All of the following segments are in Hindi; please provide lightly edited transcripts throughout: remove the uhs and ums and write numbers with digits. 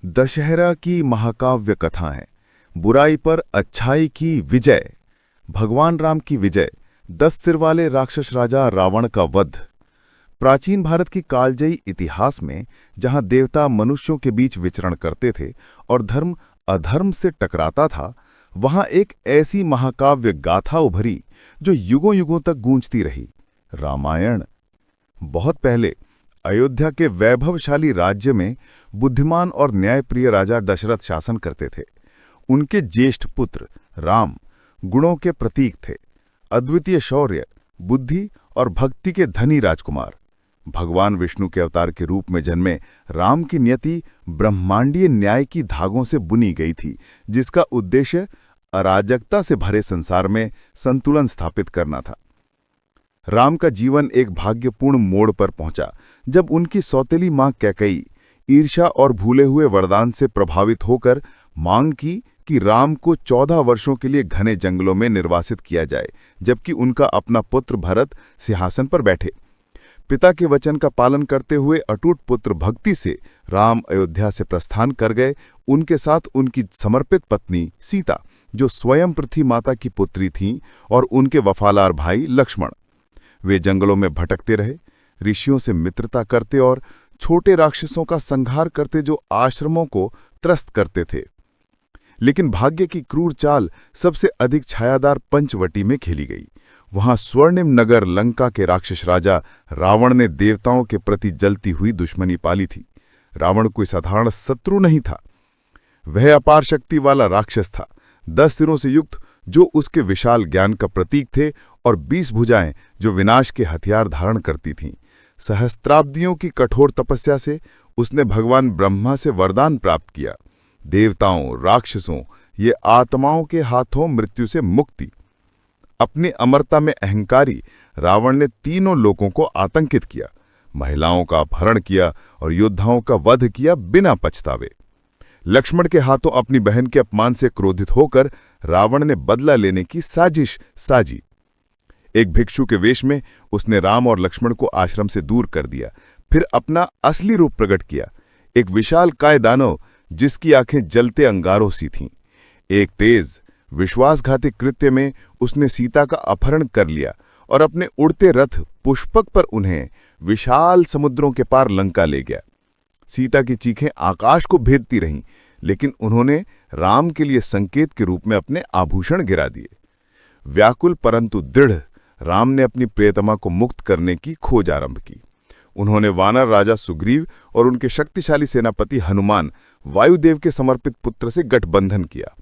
दशहरा की महाकाव्य कथा है। बुराई पर अच्छाई की विजय, भगवान राम की विजय, 10 सिर वाले राक्षस राजा रावण का वध। प्राचीन भारत की कालजयी इतिहास में जहां देवता मनुष्यों के बीच विचरण करते थे और धर्म अधर्म से टकराता था, वहां एक ऐसी महाकाव्य गाथा उभरी जो युगों युगों तक गूंजती रही, रामायण। बहुत पहले अयोध्या के वैभवशाली राज्य में बुद्धिमान और न्यायप्रिय राजा दशरथ शासन करते थे। उनके ज्येष्ठ पुत्र राम गुणों के प्रतीक थे, अद्वितीय शौर्य, बुद्धि और भक्ति के धनी राजकुमार। भगवान विष्णु के अवतार के रूप में जन्मे राम की नियति ब्रह्मांडीय न्याय की धागों से बुनी गई थी, जिसका उद्देश्य अराजकता से भरे संसार में संतुलन स्थापित करना था। राम का जीवन एक भाग्यपूर्ण मोड़ पर पहुंचा जब उनकी सौतेली मां कैकेयी ईर्ष्या और भूले हुए वरदान से प्रभावित होकर मांग की कि राम को 14 वर्षों के लिए घने जंगलों में निर्वासित किया जाए, जबकि उनका अपना पुत्र भरत सिंहासन पर बैठे। पिता के वचन का पालन करते हुए अटूट पुत्र भक्ति से राम अयोध्या से प्रस्थान कर गए। उनके साथ उनकी समर्पित पत्नी सीता, जो स्वयं पृथ्वी माता की पुत्री थीं, और उनके वफादार भाई लक्ष्मण। वे जंगलों में भटकते रहे, ऋषियों से मित्रता करते और छोटे राक्षसों का संहार करते जो आश्रमों को त्रस्त करते थे। लेकिन भाग्य की क्रूर चाल सबसे अधिक छायादार पंचवटी में खेली गई। वहां स्वर्णिम नगर लंका के राक्षस राजा रावण ने देवताओं के प्रति जलती हुई दुश्मनी पाली थी। रावण कोई साधारण शत्रु नहीं था, वह अपार शक्ति वाला राक्षस था, 10 सिरों से युक्त जो उसके विशाल ज्ञान का प्रतीक थे, और 20 भुजाएं जो विनाश के हथियार धारण करती थीं। सहस्त्राब्दियों की कठोर तपस्या से उसने भगवान ब्रह्मा से वरदान प्राप्त किया, देवताओं, राक्षसों, ये आत्माओं के हाथों मृत्यु से मुक्ति। अपनी अमरता में अहंकारी रावण ने तीनों लोगों को आतंकित किया, महिलाओं का अपहरण किया और योद्धाओं का वध किया बिना पछतावे। लक्ष्मण के हाथों अपनी बहन के अपमान से क्रोधित होकर रावण ने बदला लेने की साजिश साजी। एक भिक्षु के वेश में उसने राम और लक्ष्मण को आश्रम से दूर कर दिया, फिर अपना असली रूप प्रकट किया, एक विशालकाय दानव जिसकी आंखें जलते अंगारों सी थीं। एक तेज विश्वासघाती कृत्य में उसने सीता का अपहरण कर लिया और अपने उड़ते रथ पुष्पक पर उन्हें विशाल समुद्रों के पार लंका ले गया। सीता की चीखें आकाश को भेदती रहीं, लेकिन उन्होंने राम के लिए संकेत के रूप में अपने आभूषण गिरा दिए। व्याकुल परंतु दृढ़ राम ने अपनी प्रियतमा को मुक्त करने की खोज आरंभ की। उन्होंने वानर राजा सुग्रीव और उनके शक्तिशाली सेनापति हनुमान वायुदेव के समर्पित पुत्र से गठबंधन किया।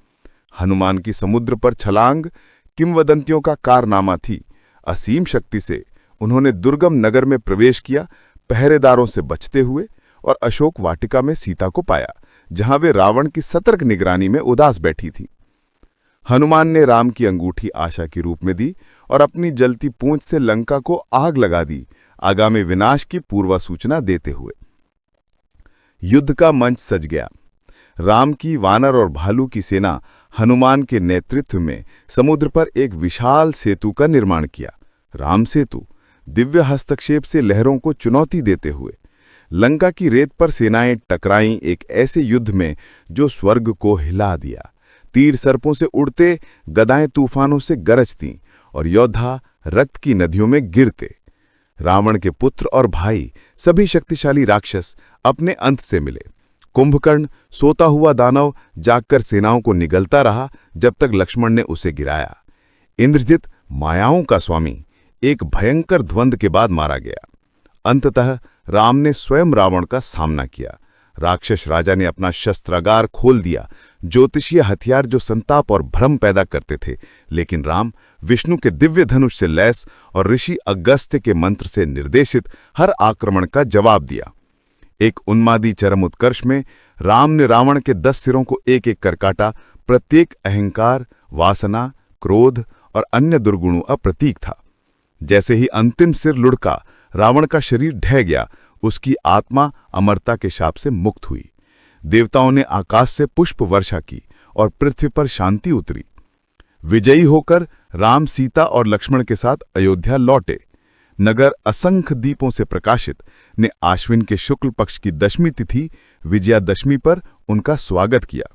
हनुमान की समुद्र पर छलांग किंवदंतियों का कारनामा थी। असीम शक्ति से उन्होंने दुर्गम नगर में प्रवेश किया, पहरेदारों से बचते हुए, और अशोक वाटिका में सीता को पाया, जहां वे रावण की सतर्क निगरानी में उदास बैठी थी। हनुमान ने राम की अंगूठी आशा के रूप में दी और अपनी जलती पूंछ से लंका को आग लगा दी, आगामी विनाश की पूर्व सूचना देते हुए। युद्ध का मंच सज गया। राम की वानर और भालू की सेना हनुमान के नेतृत्व में समुद्र पर एक विशाल सेतु का निर्माण किया, राम सेतु, दिव्य हस्तक्षेप से लहरों को चुनौती देते हुए। लंका की रेत पर सेनाएं टकराईं एक ऐसे युद्ध में जो स्वर्ग को हिला दिया। तीर सर्पों से उड़ते, गदाएं तूफानों से गरजतीं और योद्धा रक्त की नदियों में गिरते। रावण के पुत्र और भाई, सभी शक्तिशाली राक्षस अपने अंत से मिले। कुंभकर्ण, सोता हुआ दानव, जागकर सेनाओं को निगलता रहा जब तक लक्ष्मण ने उसे गिराया। इंद्रजित, मायाओं का स्वामी, एक भयंकर द्वंद्व के बाद मारा गया। अंततः राम ने स्वयं रावण का सामना किया। राक्षस राजा ने अपना शस्त्रागार खोल दिया, ज्योतिषीय हथियार जो संताप और भ्रम पैदा करते थे, लेकिन राम विष्णु के दिव्य धनुष से लैस और ऋषि अगस्त्य के मंत्र से निर्देशित हर आक्रमण का जवाब दिया। एक उन्मादी चरम उत्कर्ष में राम ने रावण के 10 सिरों को एक एक कर काटा। प्रत्येक अहंकार, वासना, क्रोध और अन्य दुर्गुणों का प्रतीक था। जैसे ही अंतिम सिर लुढ़का, रावण का शरीर ढह गया, उसकी आत्मा अमरता के शाप से मुक्त हुई। देवताओं ने आकाश से पुष्प वर्षा की और पृथ्वी पर शांति उतरी। विजयी होकर राम सीता और लक्ष्मण के साथ अयोध्या लौटे। नगर असंख्य दीपों से प्रकाशित ने आश्विन के शुक्ल पक्ष की दशमी तिथि विजयादशमी पर उनका स्वागत किया।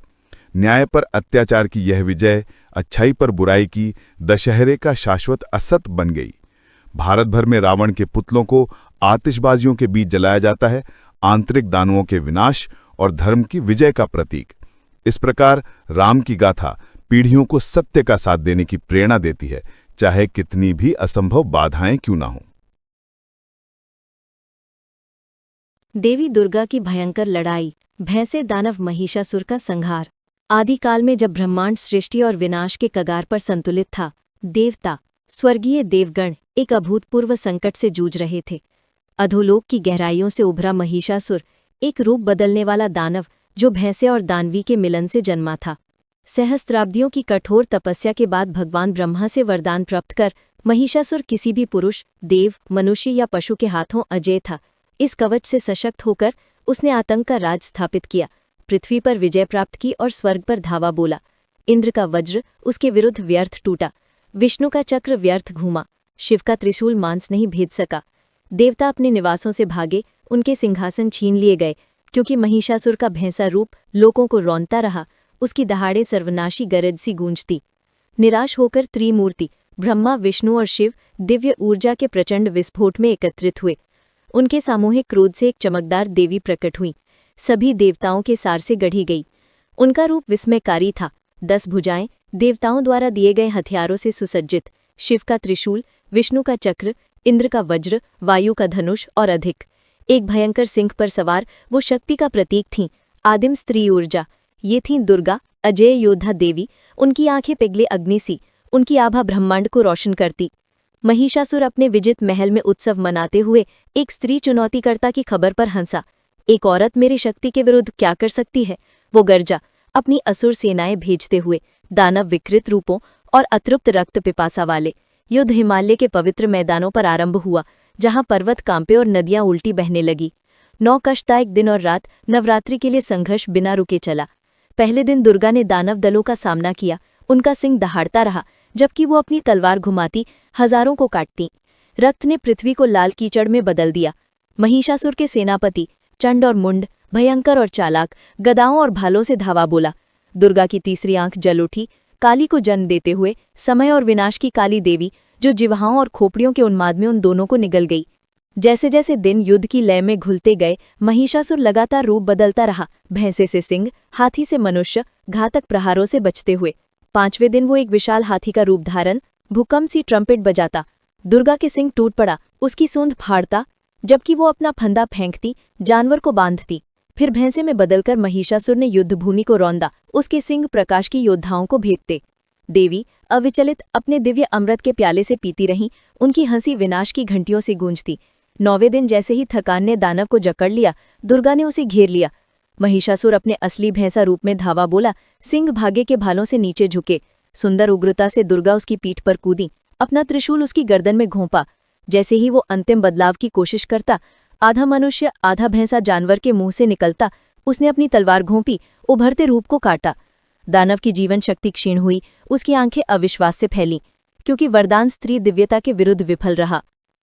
न्याय पर अत्याचार की यह विजय, अच्छाई पर बुराई की दशहरे का शाश्वत असत बन गई। भारत भर में रावण के पुतलों को आतिशबाजियों के बीच जलाया जाता है, आंतरिक दानवों के विनाश और धर्म की विजय का प्रतीक। इस प्रकार राम की गाथा पीढ़ियों को सत्य का साथ देने की प्रेरणा देती है, चाहे कितनी भी असंभव बाधाएं क्यों ना हों। देवी दुर्गा की भयंकर लड़ाई, भैंसे दानव महिषासुर का संहार। आदिकाल में जब ब्रह्मांड सृष्टि और विनाश के कगार पर संतुलित था, देवता, स्वर्गीय देवगण एक अभूतपूर्व संकट से जूझ रहे थे। अधोलोक की गहराइयों से उभरा महिषासुर एक रूप बदलने वाला दानव जो भैंसे और दानवी के मिलन से जन्मा था। सहस्त्राब्दियों की कठोर तपस्या के बाद भगवान ब्रह्मा से वरदान प्राप्त कर महिषासुर किसी भी पुरुष, देव, मनुष्य या पशु के हाथों अजेय था। इस कवच से सशक्त होकर उसने आतंक का राज स्थापित किया, पृथ्वी पर विजय प्राप्त की और स्वर्ग पर धावा बोला। इंद्र का वज्र उसके विरुद्ध व्यर्थ टूटा, विष्णु का चक्र व्यर्थ घूमा, शिव का त्रिशूल मांस नहीं भेद सका। देवता अपने निवासों से भागे, उनके सिंहासन छीन लिए गए, क्योंकि महिषासुर का भैंसा रूप लोगों को रौंदता रहा, उसकी दहाड़े सर्वनाशी गरज सी गूंजती। निराश होकर त्रिमूर्ति ब्रह्मा, विष्णु और शिव दिव्य ऊर्जा के प्रचंड विस्फोट में एकत्रित हुए। उनके सामूहिक क्रोध से एक चमकदार देवी प्रकट हुई, सभी देवताओं के सार से गढ़ी गई। उनका रूप विस्मयकारी था, 10 भुजाएं, देवताओं द्वारा दिए गए हथियारों से सुसज्जित, शिव का त्रिशूल, विष्णु का चक्र, इंद्र का वज्र, वायु का धनुष और अधिक। एक भयंकर सिंह पर सवार वो शक्ति का प्रतीक थीं, आदिम स्त्री ऊर्जा। ये थीं दुर्गा, अजय योद्धा देवी। उनकी आंखें पिघले अग्नि सी, उनकी आभा ब्रह्मांड को रोशन करती। महिषासुर अपने विजित महल में उत्सव मनाते हुए एक स्त्री चुनौतीकर्ता की खबर पर हंसा। एक औरत मेरी शक्ति के विरुद्ध क्या कर सकती है, वो गर्जा, अपनी असुर सेनाएं भेजते हुए। दानव विकृत रूपों और अतृप्त रक्त पिपासा वाले। युद्ध हिमालय के पवित्र मैदानों पर आरंभ हुआ, जहां पर्वत कांपे और नदियां उल्टी बहने लगी। 9 कष्टदायक दिन और रात नवरात्रि के लिए संघर्ष बिना रुके चला। पहले दिन दुर्गा ने दानव दलों का सामना किया, उनका सिंह दहाड़ता रहा, जबकि वो अपनी तलवार घुमाती हजारों को काटती। रक्त ने पृथ्वी को लाल कीचड़ में बदल दिया। महिषासुर के सेनापति चंड और मुंड, भयंकर और चालाक, गदाओं और भालों से धावा बोला। दुर्गा की तीसरी आंख जल उठी, काली को जन्म देते हुए समय और विनाश की काली देवी, जो जिह्वाओं और खोपड़ियों के उन्माद में उन दोनों को निगल गई। जैसे जैसे दिन युद्ध की लय में घुलते गए, महिषासुर लगातार रूप बदलता रहा, भैंसे से सिंह, हाथी से मनुष्य, घातक प्रहारों से बचते हुए। 5वें दिन वो एक विशाल हाथी का रूप धारण, भूकंप सी ट्रम्पेट बजाता। दुर्गा के सिंह टूट पड़ा, उसकी सूंद फाड़ता, जबकि वो अपना फंदा फेंकती, जानवर को बांधती। फिर भैंसे में बदलकर महिषासुर ने युद्धभूमि को रौंदा, उसके सिंह प्रकाश की योद्धाओं को भेदते। देवी अविचलित अपने दिव्य अमृत के प्याले से पीती रहीं, उनकी हंसी विनाश की घंटियों से गूंजती। 9वें दिन जैसे ही थकान ने दानव को जकड़ लिया, दुर्गा ने उसे घेर लिया। महिषासुर अपने असली भैंसा रूप में धावा बोला, सिंह भागे के भालों से नीचे झुके। सुंदर उग्रता से दुर्गा उसकी पीठ पर कूदी, अपना त्रिशूल उसकी गर्दन में घोंपा। जैसे ही वो अंतिम बदलाव की कोशिश करता, आधा मनुष्य आधा भैंसा जानवर के मुंह से निकलता, उसने अपनी तलवार घोंपी, उभरते रूप को काटा। दानव की जीवन शक्ति क्षीण हुई, उसकी आंखें अविश्वास से फैलीं, क्योंकि वरदान स्त्री दिव्यता के विरुद्ध विफल रहा।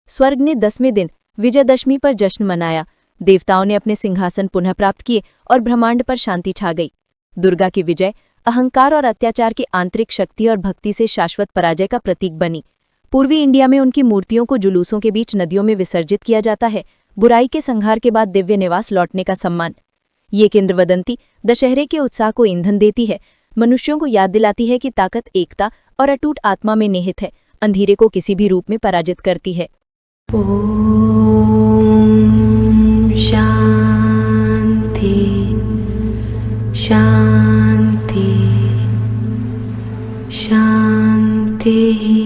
स्वर्ग ने 10वें दिन विजयदशमी पर जश्न मनाया। देवताओं ने अपने सिंहासन पुनः प्राप्त किए और ब्रह्मांड पर शांति छा गई। दुर्गा की विजय अहंकार और अत्याचार की आंतरिक शक्ति और भक्ति से शाश्वत पराजय का प्रतीक बनी। पूर्वी इंडिया में उनकी मूर्तियों को जुलूसों के बीच नदियों में विसर्जित किया जाता है, बुराई के संहार के बाद दिव्य निवास लौटने का सम्मान। ये किंवदंती दशहरे के उत्साह को ईंधन देती है, मनुष्यों को याद दिलाती है कि ताकत एकता और अटूट आत्मा में निहित है, अंधेरे को किसी भी रूप में पराजित करती है। ओम शांति शांति शांति।